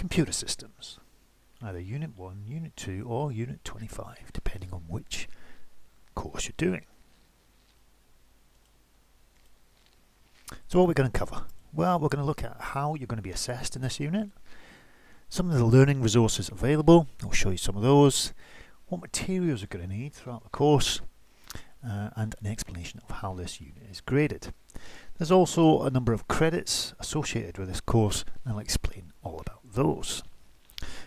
computer systems, either Unit 1, Unit 2 or Unit 25, depending on which course you're doing. So what are we going to cover? Well, we're going to look at how you're going to be assessed in this unit, some of the learning resources available, I'll show you some of those, what materials you're going to need throughout the course, and an explanation of how this unit is graded. There's also a number of credits associated with this course, and I'll explain all about those.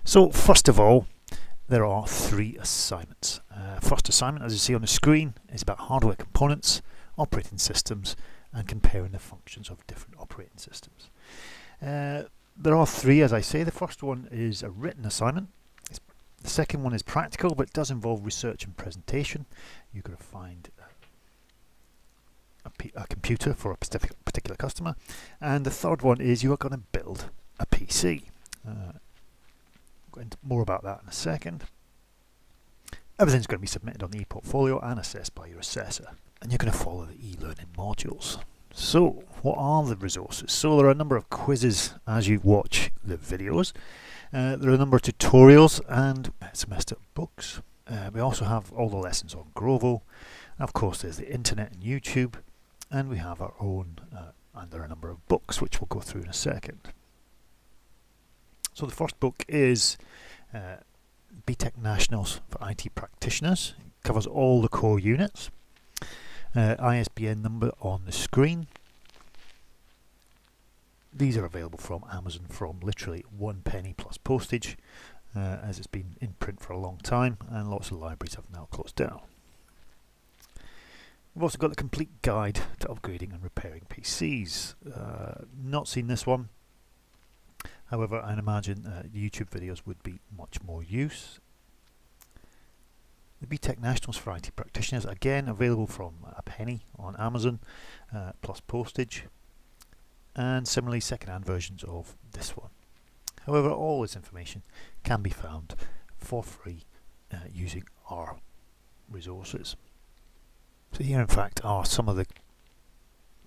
So first of all, there are 3 assignments. First assignment, as you see on the screen, is about hardware components, operating systems, and comparing the functions of different operating systems. There are 3, as I say. The first one is a written assignment. The second one is practical, but it does involve research and presentation. You're going to find a computer for a particular customer. And the third one is you are going to build a PC. Go into more about that in a second. Everything's going to be submitted on the e-portfolio and assessed by your assessor. And you're going to follow the e-learning modules. So, what are the resources? So there are a number of quizzes as you watch the videos. There are a number of tutorials and semester books. We also have all the lessons on Grovo. And of course there's the internet and YouTube. And we have our own, and there are a number of books which we'll go through in a second. So the first book is BTEC Nationals for IT Practitioners. It covers all the core units. ISBN number on the screen. These are available from Amazon from literally 1 penny plus postage, as it's been in print for a long time and lots of libraries have now closed down. We've also got the complete guide to upgrading and repairing PCs. Not seen this one, however I imagine YouTube videos would be much more use. The BTEC Nationals for IT Practitioners, again available from a penny on Amazon plus postage, and similarly second-hand versions of this one. However, all this information can be found for free using our resources. So here in fact are some of the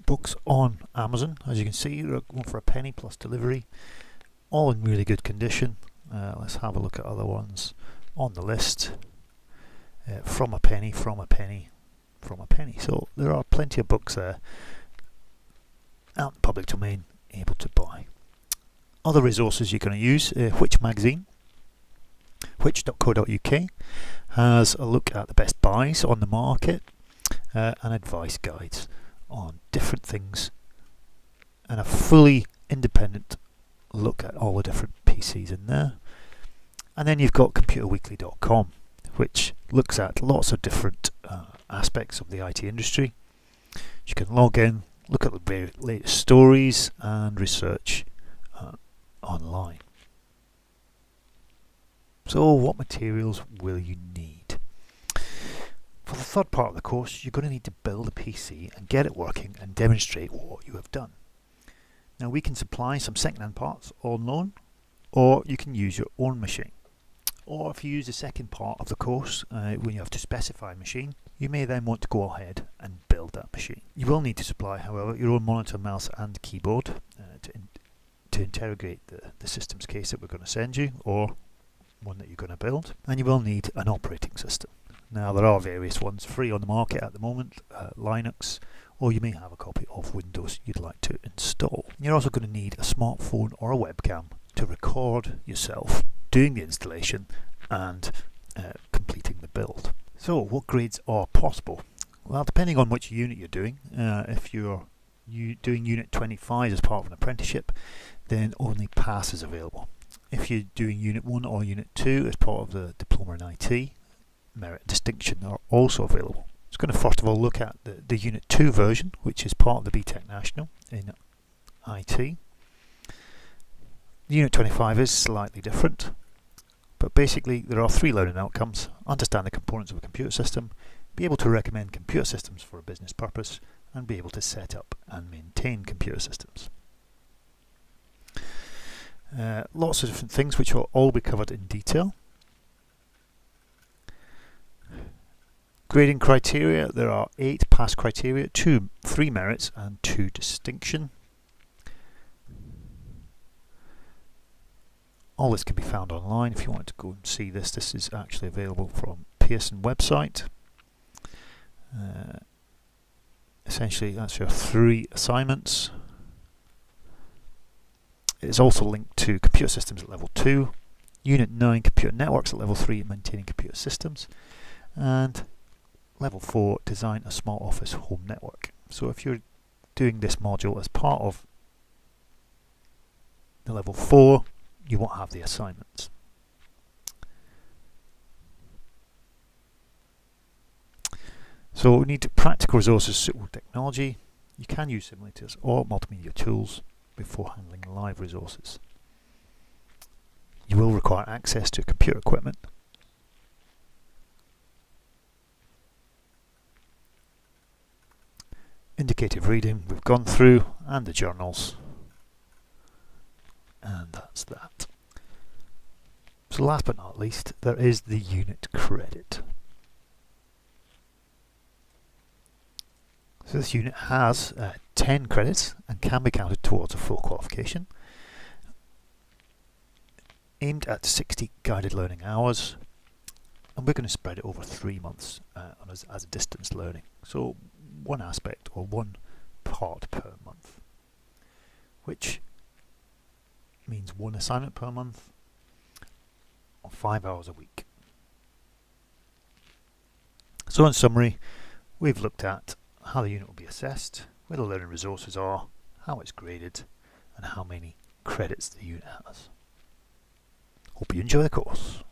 books on Amazon. As you can see, they're going for a penny plus delivery, all in really good condition. Let's have a look at other ones on the list. From a penny, from a penny, from a penny. So there are plenty of books there out in the public domain able to buy. Other resources you're going to use, Which magazine, which.co.uk has a look at the best buys on the market and advice guides on different things and a fully independent look at all the different PCs in there. And then you've got computerweekly.com, which looks at lots of different aspects of the IT industry. You can log in, look at the very latest stories and research online. So what materials will you need? For the third part of the course, you're going to need to build a PC and get it working and demonstrate what you have done. Now we can supply some second-hand parts on loan, or you can use your own machine. Or if you use the second part of the course, when you have to specify a machine, you may then want to go ahead and build that machine. You will need to supply, however, your own monitor, mouse and keyboard to interrogate the systems case that we're going to send you, or one that you're going to build. And you will need an operating system. Now there are various ones free on the market at the moment, Linux, or you may have a copy of Windows you'd like to install. You're also going to need a smartphone or a webcam to record yourself doing the installation and completing the build. So what grades are possible? Well, depending on which unit you're doing, if you're doing Unit 25 as part of an apprenticeship, then only pass is available. If you're doing Unit 1 or Unit 2 as part of the Diploma in IT, merit and distinction are also available. It's going to first of all look at the Unit 2 version, which is part of the BTEC National in IT. Unit 25 is slightly different, but basically there are 3 learning outcomes: understand the components of a computer system, be able to recommend computer systems for a business purpose, and be able to set up and maintain computer systems. Lots of different things which will all be covered in detail. Grading criteria, there are 8 pass criteria, 3 merits and 2 distinction. All this can be found online. If you want to go and see this, this is actually available from Pearson website. Essentially, that's your 3 assignments. It is also linked to Computer Systems at Level 2, Unit 9 Computer Networks at Level 3, Maintaining Computer Systems, and Level 4 Design a Small Office Home Network. So if you're doing this module as part of the Level 4, you won't have the assignments. So we need practical resources, suitable technology. You can use simulators or multimedia tools before handling live resources. You will require access to computer equipment. Indicative reading we've gone through, and the journals. And that's that. So last but not least, there is the unit credit. So this unit has 10 credits and can be counted towards a full qualification. Aimed at 60 guided learning hours, and we're going to spread it over 3 months as a distance learning. So one aspect or one part per month, which means one assignment per month or 5 hours a week. So in summary, we've looked at how the unit will be assessed, where the learning resources are, how it's graded, and how many credits the unit has. Hope you enjoy the course.